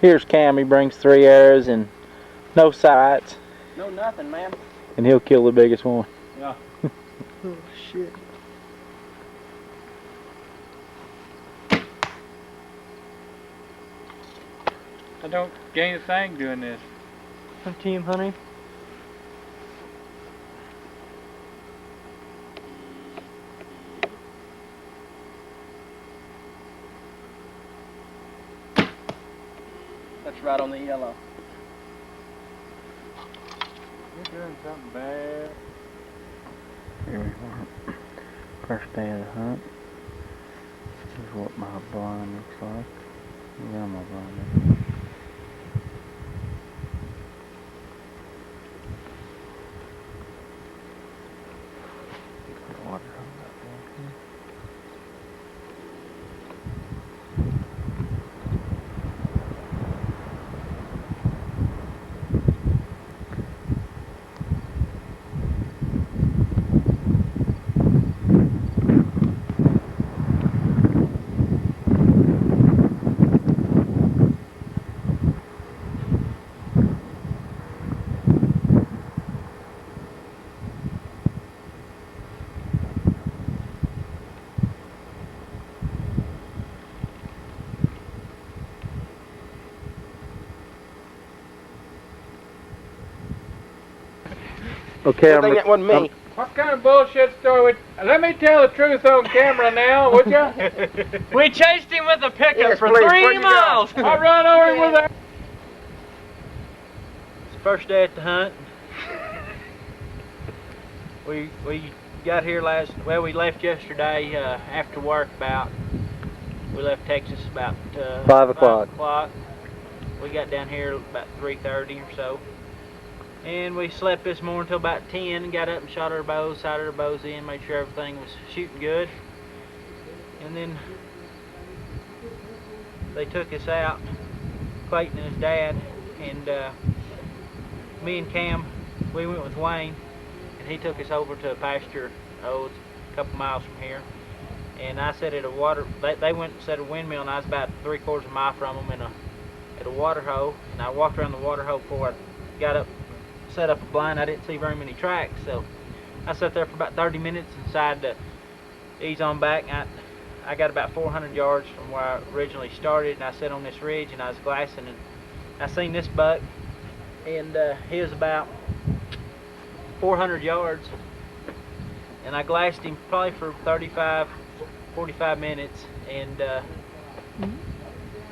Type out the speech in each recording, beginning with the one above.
Here's Cam. He brings 3 arrows and no sights. No nothing, man. And he'll kill the biggest one. Yeah. Oh shit. I don't gain a thing doing this. I'm team hunting. That's right on the yellow. You're doing something bad. Here we are. First day of the hunt. This is what my blind looks like. Yeah, my blind. Put water on that one. Okay, Good thing that wasn't me. What kind of bullshit story? Let me tell the truth on camera now, would ya? We chased him with a pickup Yes, for please. 3 Where'd you go? miles. I run over him with a... It's the first day at the hunt. We got here we left yesterday after work we left Texas about 5 o'clock. 5 o'clock. We got down here about 3:30 or so. And we slept this morning till about 10 and got up and shot our bows, sighted our bows in, made sure everything was shooting good. And then they took us out, Clayton and his dad, and me and Cam, we went with Wayne, and he took us over to a pasture, it's a couple miles from here. And I sat at a they went and set a windmill, and I was about 3/4 of a mile from them at a water hole. And I walked around the water hole before I got up, set up a blind. I didn't see very many tracks, so I sat there for about 30 minutes and decided to ease on back. I got about 400 yards from where I originally started, and I sat on this ridge and I was glassing, and I seen this buck, and he was about 400 yards, and I glassed him probably for 45 minutes, and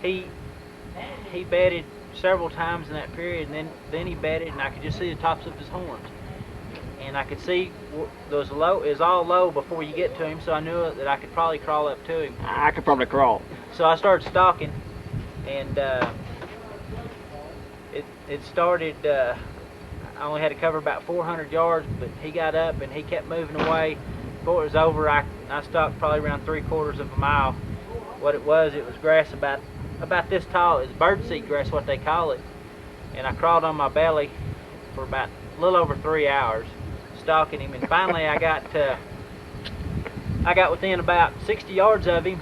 he bedded several times in that period, and then he bedded, and I could just see the tops of his horns, and I could see it was all low before you get to him, so I knew that I could probably crawl up to him. I could probably crawl. So I started stalking, and it started. I only had to cover about 400 yards, but he got up and he kept moving away. Before it was over, I stalked probably around 3/4 of a mile. What it was grass about this tall. It's birdseed grass, what they call it. And I crawled on my belly for about a little over 3 hours, stalking him. And finally, I got within about 60 yards of him,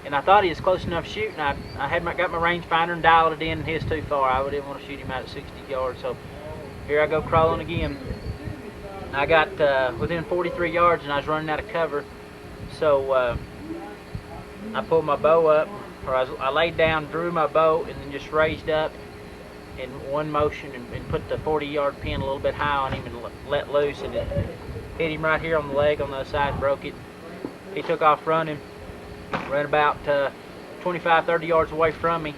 and I thought he was close enough to shoot. And I got my rangefinder and dialed it in, and he was too far. I didn't want to shoot him out at 60 yards. So here I go crawling again. I got within 43 yards, and I was running out of cover. So I pulled my bow up, or I laid down, drew my bow, and then just raised up in one motion and put the 40-yard pin a little bit high on him and let loose, and it hit him right here on the leg on the other side and broke it. He took off running, ran about 25-30 yards away from me,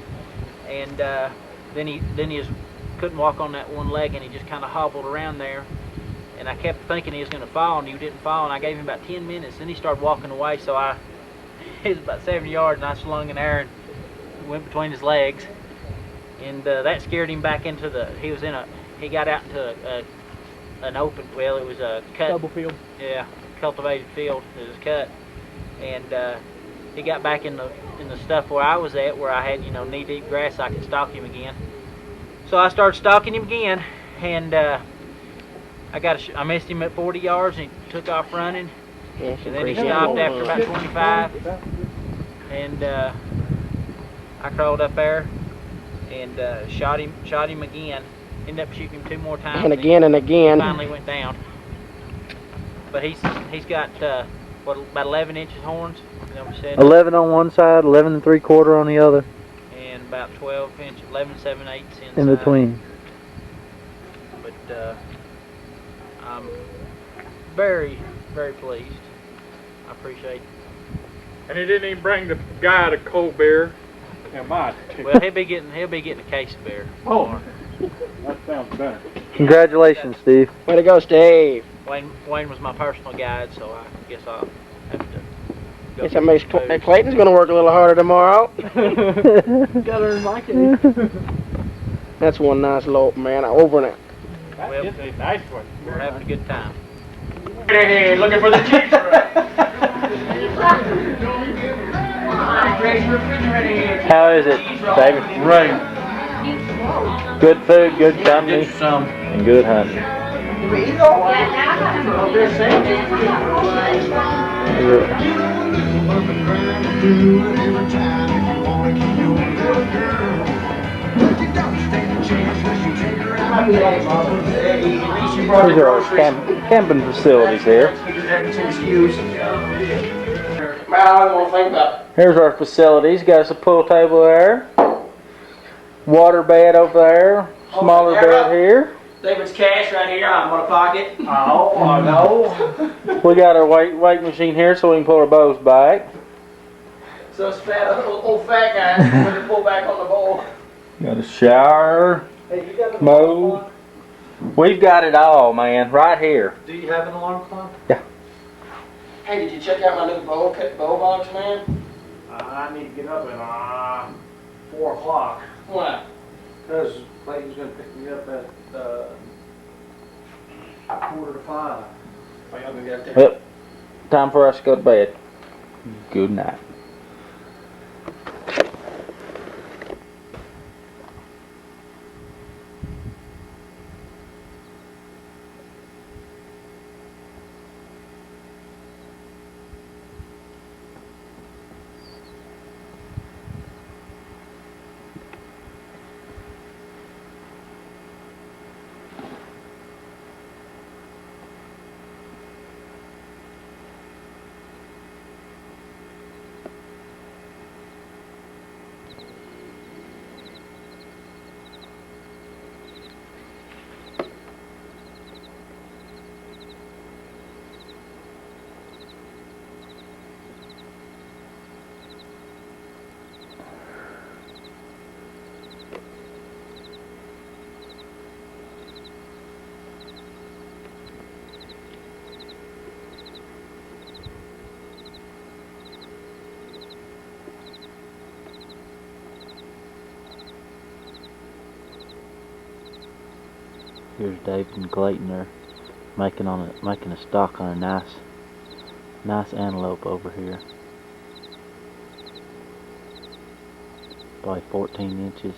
and then he couldn't walk on that one leg, and he just kind of hobbled around there. And I kept thinking he was going to fall, and he didn't fall, and I gave him about 10 minutes. Then he started walking away, so he was about 70 yards, and I slung an arrow and went between his legs. And that scared him back into he got out into an open, well, it was a cut. Double field. Yeah, cultivated field. It was cut. And he got back in the stuff where I was at, where I had, knee-deep grass, so I could stalk him again. So I started stalking him again, and I missed him at 40 yards, and he took off running. Yeah, And then he stopped after about 25, and I crawled up there, and shot him again. Ended up shooting him 2 more times. And again and again. He finally went down. But he's got what, about 11 inches horns. Is that what you said? 11 on one side, 11 3/4 on the other. And about 12 inches, 11 7/8 inside. In between. But I'm very, very pleased. I appreciate it. And he didn't even bring the guy the cold beer. Am I? Well, he'll be getting a case of beer. Oh, that sounds better. Congratulations, Steve. Way to go, Steve. Wayne was my personal guide, so I guess I'll have to go. Guess that makes Clayton's gonna work a little harder tomorrow. Gotta earn my case. That's one nice lope, man. Over now. That Well, is a nice one. We're having a good time. Hey, looking for the cheese. How is it, David? Right. Good food, good company, and good hunting. These are our camping facilities here. Man, I don't want to think about it. Here's our facilities. Got us a pool table there. Water bed over there. Smaller bed here. David's cash right here. I'm gonna pocket. Oh, no. We got our weight machine here so we can pull our bows back. So it's fat, old fat guy. When pull back on the bowl. Got a shower. Hey, you got an Mo. alarm clock? We've got it all, man, right here. Do you have an alarm clock? Hey, did you check out my new bow box, man? I need to get up at 4 o'clock. What? Because Clayton's going to pick me up at 4:45. Well, time for us to go to bed. Good night. Here's David and Clayton. They're making a stock on a nice antelope over here. Probably 14 inches.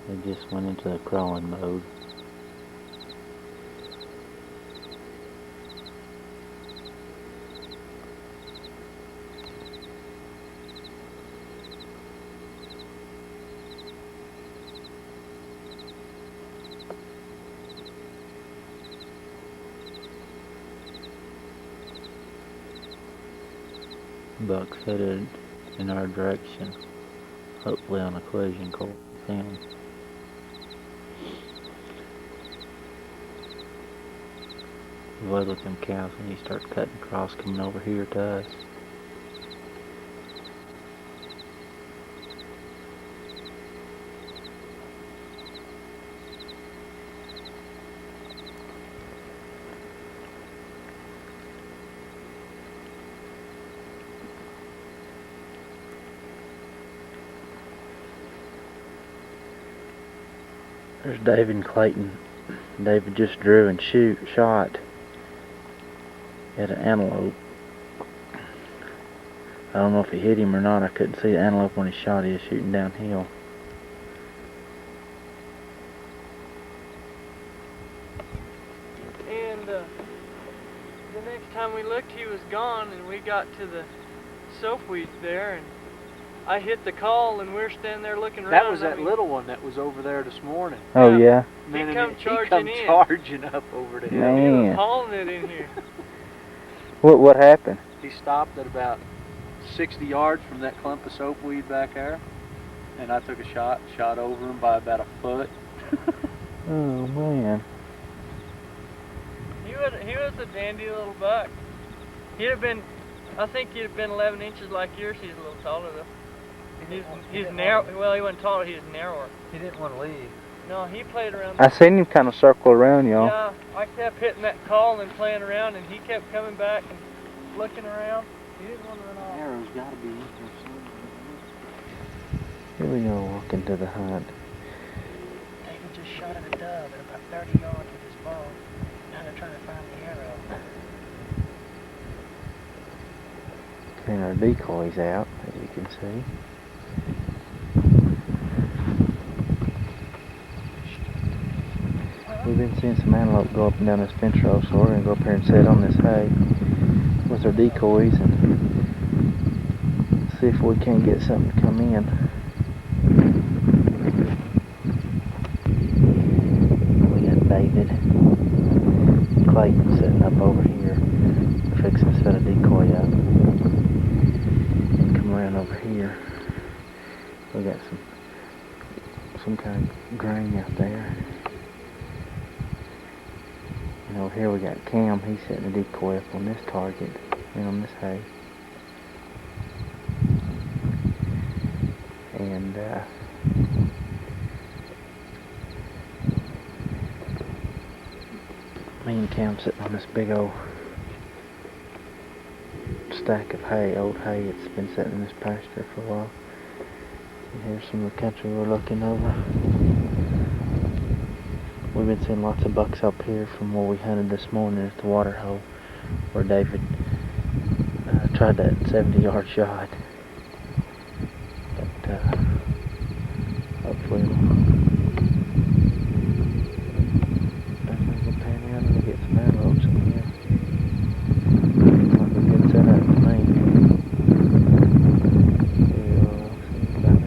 They just went into the crawling mode. Buck's headed in our direction, hopefully on a collision course with him. Avoid with them cows when you start cutting across coming over here to us. There's David and Clayton. David just drew and shot at an antelope. I don't know if he hit him or not. I couldn't see the antelope when he shot. He was shooting downhill. And the next time we looked, he was gone, and we got to the soapweed there, and I hit the call, and we were standing there looking around. That was I that mean, little one that was over there this morning. Oh yeah. He Man, come he charging come in. charging up over the hill. He was Man. hauling it in here. What happened? He stopped at about 60 yards from that clump of soapweed back there, and I took a shot over him by about a foot. Oh man. He was a dandy little buck. He'd have been, I think he'd have been 11 inches like yours. He's a little taller though. He's narrow. Well, he wasn't taller. He was narrower. He didn't want to leave. No, he played around. I seen him kind of circle around y'all. Yeah, I kept hitting that call and playing around, and he kept coming back and looking around. He didn't want to run off. Arrow's got to be in here somewhere. Here we go, walking to the hunt. David just shot at a dove at about 30 yards with his bow. Now they're trying to find the arrow. And our decoys out, as you can see. We've been seeing some antelope go up and down this fence row, so we're going to go up here and sit on this hay with our decoys and see if we can't get something to come in. We got David Clayton sitting up over here, fixing to set a decoy up. And come around over here. We got some kind of grain out there. And over here we got Cam, he's setting a decoy up on this target and on this hay. And me and Cam sitting on this big old stack of hay, old hay. It's been sitting in this pasture for a while. And here's some of the country we're looking over. We've been seeing lots of bucks up here from where we hunted this morning at the water hole where David tried that 70-yard shot. But hopefully we'll pan out and we'll get some antelopes in here. Looks like a good setup to me. We'll see about that.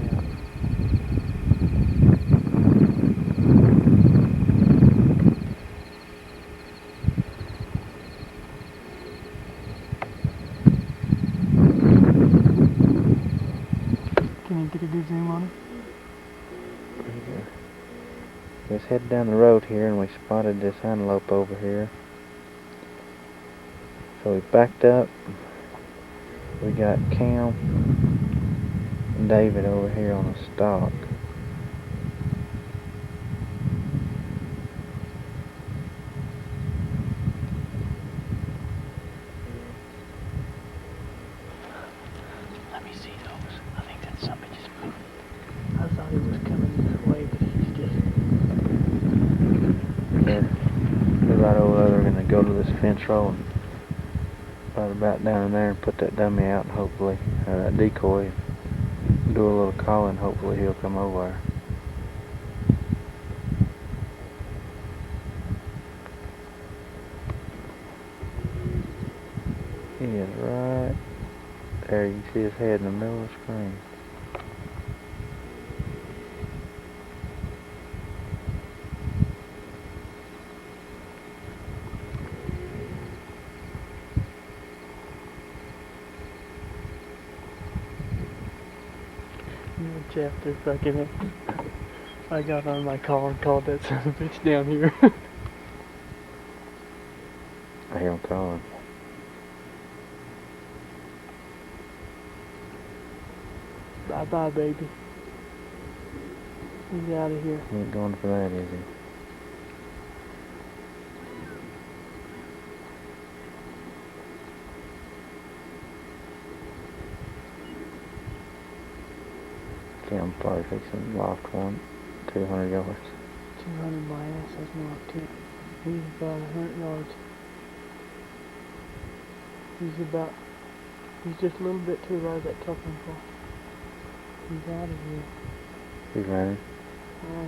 Can you get a good zoom on it? We was headed down the road here and we spotted this antelope over here. So we backed up. We got Cam and David over here on a stalk. Let me see those. I think that's somebody just moved. I thought he was coming this way, but he's just... They're right over there. They're going to go to this fence row and right about down in there and put that dummy out and hopefully, that decoy, do a little calling. Hopefully he'll come over there. He is right there. You can see his head in the middle of the screen. Jeff, they're fucking it. I got on my car and called that son of a bitch down here. I hear him calling. Bye-bye, baby. He's out of here. He ain't going for that, is he? Cam probably fixing to loft one, 200 yards. 200 my ass, that's not 10. He's about 100 yards. He's just a little bit to the right of that toughen pole. He's out of here. He's running.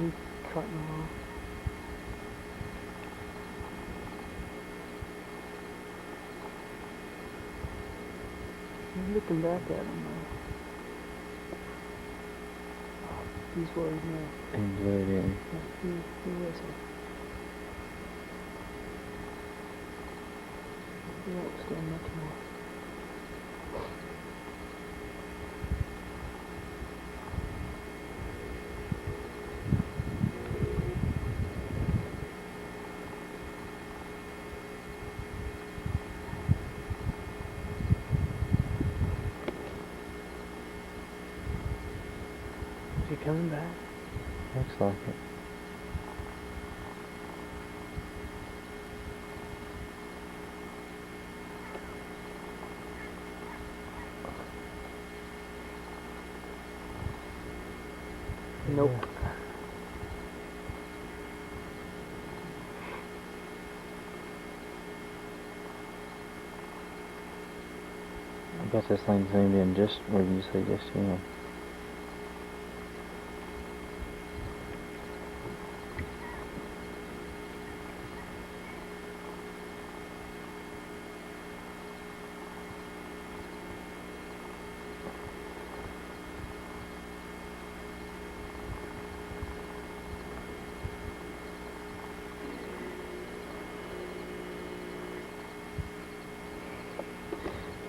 He's trotting along. looking back at him. He's worried now. He blew it in. He was. He won't stand much more. Is he coming back? Looks like it. Nope. I guess this thing zoomed in just where you see just him.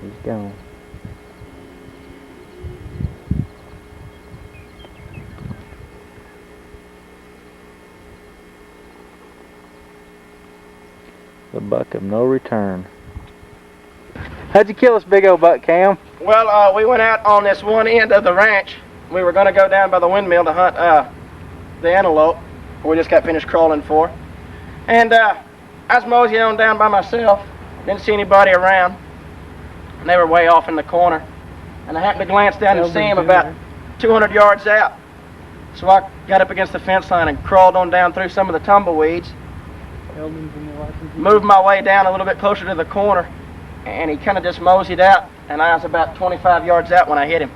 He's gone. The buck of no return. How'd you kill this big old buck, Cam? Well, we went out on this one end of the ranch. We were going to go down by the windmill to hunt the antelope. We just got finished crawling for. And I was moseying on down by myself. Didn't see anybody around. And they were way off in the corner. And I happened to glance down and see them about 200 yards out. So I got up against the fence line and crawled on down through some of the tumbleweeds. Moved my way down a little bit closer to the corner. And he kind of just moseyed out. And I was about 25 yards out when I hit him.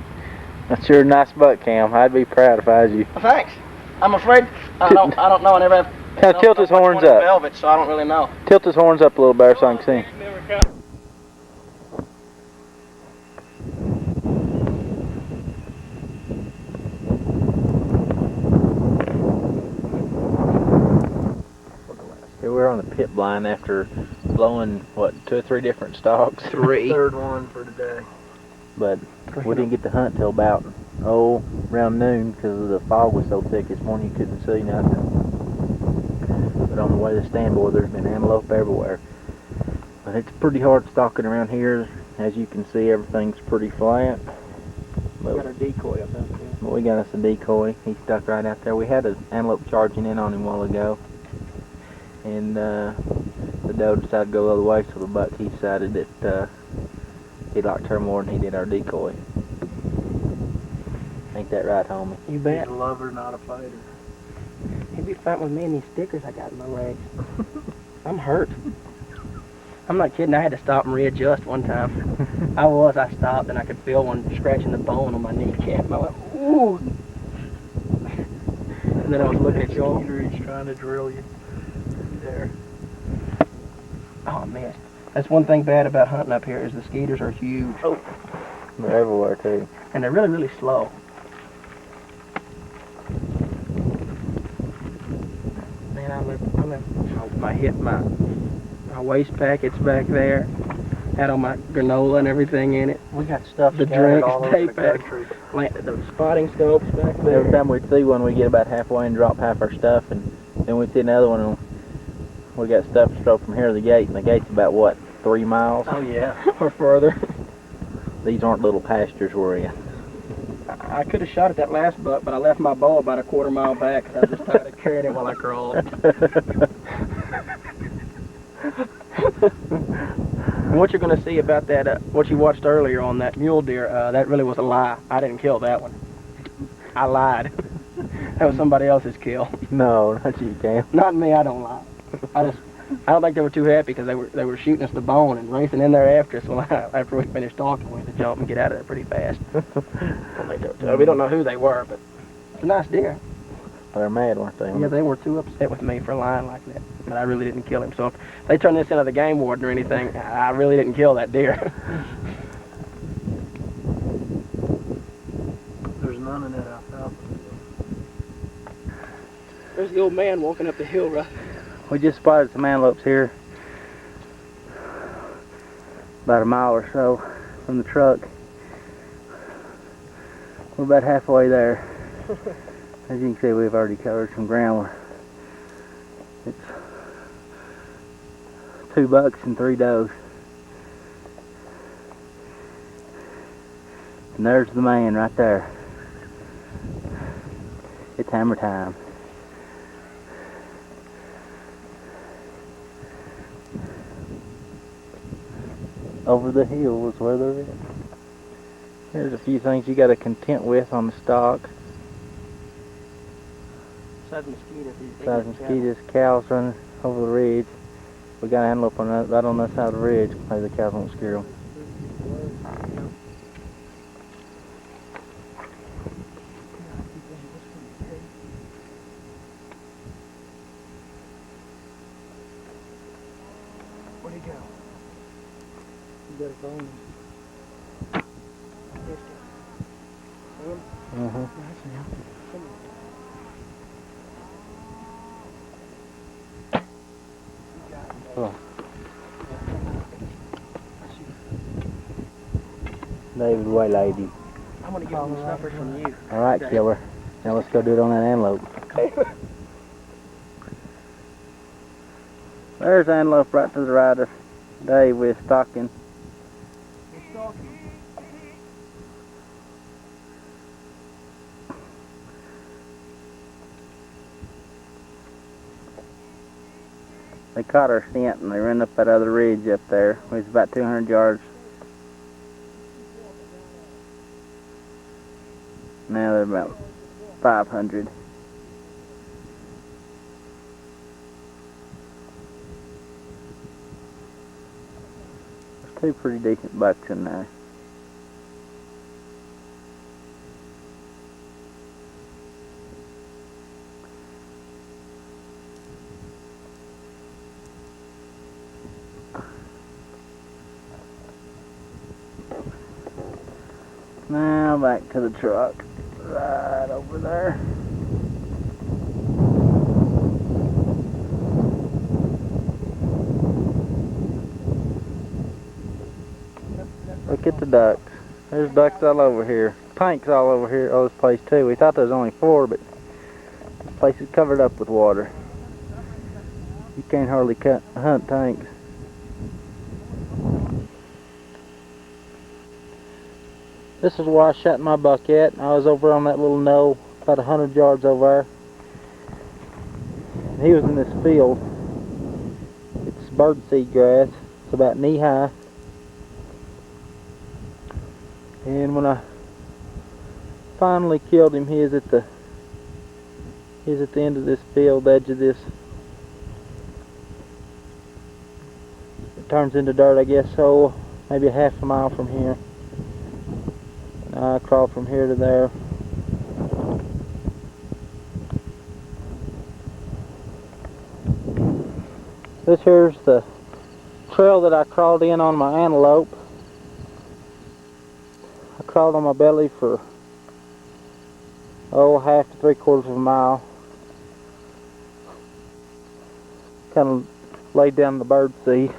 That's sure a nice buck, Cam. I'd be proud if I was you. Well, thanks. I'm afraid I don't know. I never have. Now tilt his horns up. Velvet, so I don't really know. Tilt his horns up a little better so I can see him. Here we're on the pit blind after blowing, what, 2 or 3 different stalks? 3. Third one for today. But we didn't get to hunt till about, around noon because the fog was so thick this morning you couldn't see nothing. But on the way to the stand board, there's been antelope everywhere. But it's pretty hard stalking around here. As you can see, everything's pretty flat. We got our decoy up out there. But we got us a decoy. He stuck right out there. We had an antelope charging in on him a while ago. And the doe decided to go the other way, so the buck, he decided that he liked her more than he did our decoy. Ain't that right, homie? You bet. He's a lover, not a fighter. He'd be fighting with me and these stickers I got in my legs. I'm hurt. I'm not kidding. I had to stop and readjust one time. I stopped and I could feel one scratching the bone on my kneecap. I went, ooh. And then I was looking at y'all. He's trying to drill you. There. Oh man, that's one thing bad about hunting up here is the skeeters are huge. Oh. They're everywhere too. And they're really, really slow. Man, my waist packet's back there. Had all my granola and everything in it. We got stuff The scattered drinks, all over the tape back. country. The spotting scopes back there. Every time we see one, we get about halfway and drop half our stuff, and then we see another one, and we got stuff straight from here to the gate, and the gate's about, what, 3 miles? Oh yeah, or further. These aren't little pastures we're in. I could have shot at that last buck, but I left my bow about a quarter mile back because I was just tired of carrying it while I crawled. And what you're going to see about that, what you watched earlier on that mule deer, that really was a lie. I didn't kill that one. I lied. That was somebody else's kill. No, not you, Cam. Not me. I don't lie. I don't think they were too happy because they were shooting us the bone and racing in there after us. Well, after we finished talking, we had to jump and get out of there pretty fast. We don't know who they were, but it's a nice deer. They're mad, weren't they? Yeah, they were too upset with me for lying like that. But I really didn't kill him. So if they turn this into the game warden or anything, I really didn't kill that deer. the old man walking up the hill, right? We just spotted some antelopes here. About a mile or so from the truck. We're about halfway there. As you can see, we've already covered some ground. It's 2 bucks and 3 does. And there's the man right there. It's hammer time. Over the hill is where they're at. Here's a few things you got to contend with on the stock. Besides mosquitoes. Besides mosquitoes, cows running over the ridge. We got an antelope on that, right on that side of the ridge. Maybe the cows won't scare them. Where'd he go? You got a phone. Oh. David waylaid him. I'm gonna get some snuffers from you. Alright, killer. Now let's go do it on that antelope. There's antelope right to the right of Dave with stalking. They caught our scent and they ran up that other ridge up there. It was about 200 yards. Now they're about 500. There's 2 pretty decent bucks in there. Now back to the truck, right over there. Look at the ducks. There's ducks all over here. Pinks all over here, oh, this place too. We thought there was only 4, but this place is covered up with water. You can't hardly hunt tanks. This is where I shot my buck at. I was over on that little knoll, about 100 yards over there. He was in this field. It's birdseed grass. It's about knee high. And when I finally killed him, he is at the end of this field, edge of this. It turns into dirt, I guess, so maybe a half a mile from here. I crawled from here to there. This here's the trail that I crawled in on my antelope. I crawled on my belly for half to 3/4 of a mile. Kind of laid down the bird seed.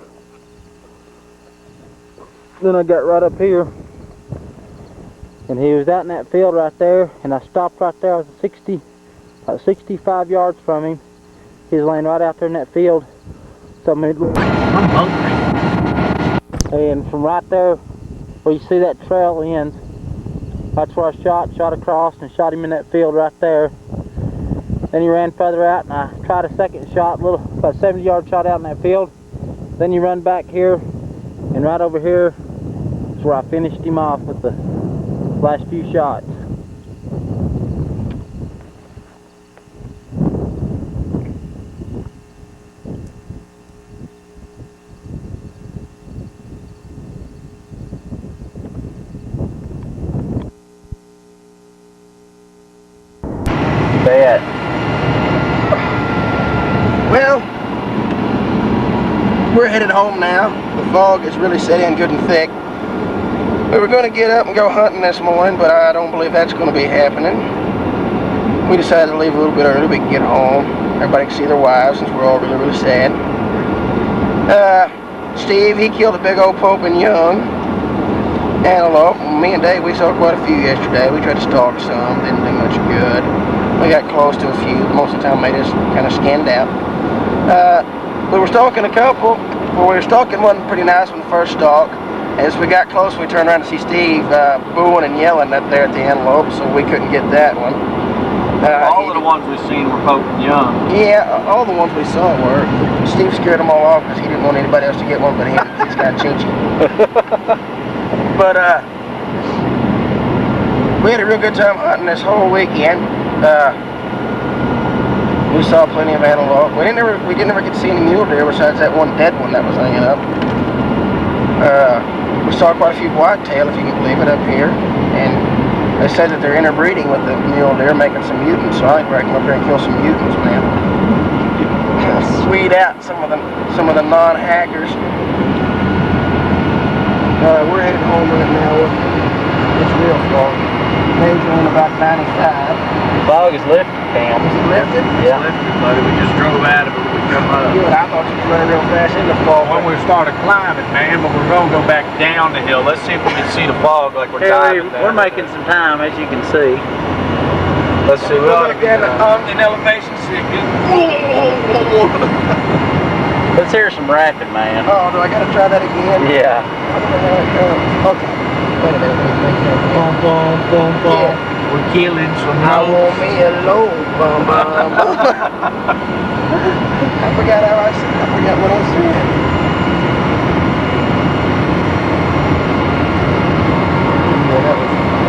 Then I got right up here. And he was out in that field right there, and I stopped right there. I was about 65 yards from him. He was laying right out there in that field. So I'm hungry. And from right there, where you see that trail ends, that's where I shot across and shot him in that field right there. Then he ran further out, and I tried a second shot, about 70-yard shot out in that field. Then he run back here, and right over here is where I finished him off with the last few shots. Bet. Well, we're headed home now. The fog is really set in good and thick. We were going to get up and go hunting this morning, but I don't believe that's going to be happening. we decided to leave a little bit early. We could get home. Everybody could see their wives since we're all really, really sad. Steve, he killed a big old Pope and Young antelope. Me and Dave, we saw quite a few yesterday. We tried to stalk some, didn't do much good. We got close to a few, but most of the time made us kind of skinned out. We were stalking a couple. Well, we were stalking one pretty nice one, the first stalk. As we got close, we turned around to see Steve booing and yelling up there at the antelope, so we couldn't get that one. All of the ones we've seen were Pope and Young. Yeah, all the ones we saw were. Steve scared them all off because he didn't want anybody else to get one but him. He's kind of chinchy. But we had a real good time hunting this whole weekend. We saw plenty of antelope. We didn't ever get to see any mule deer besides that one dead one that was hanging up. We saw quite a few whitetail, if you can believe it, up here, and they said that they're interbreeding with the mule deer, making some mutants. So I think we're going to come up here and kill some mutants, man. Weed out some of the non-hackers. We're headed home right now. It's real fog. Dave's only about 95. Fog is lifted, Cam. Is it lifted? Yeah. Buddy, we just drove out of it when we come up. Good. I thought you was running real fast in the fog. When we started climbing, man, but we're going to go back down the hill. Let's see if we can see the fog like we're diving down. We're making some time, as you can see. Let's see. We're back down in elevation sickness. Let's hear some rapping, man. Oh, do I gotta try that again? Yeah. Okay. Wait a minute. Boom, boom, boom, boom. Yeah. We're killing some I want me a low bum bum. I forgot what I said.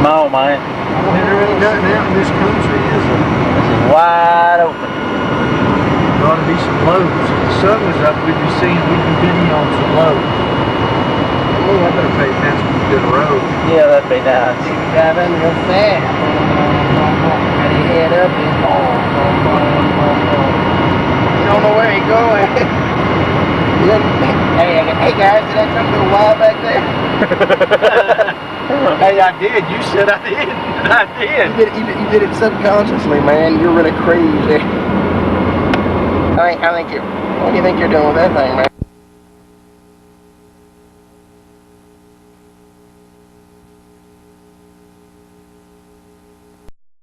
Come on, man. There ain't nothing out in this country, is there? This is wide open. There ought to be some loads. If the sun was up, we'd be bidding on some loads. Oh, I better pay attention to the road. Yeah, that'd be nice. Driving real fast. Got his head up and you don't know where he's going. Hey guys, did I come to a while back there? Hey, I did. You said I did. I did. You did it subconsciously, man. You're really crazy. I think what do you think you're doing with that thing, man?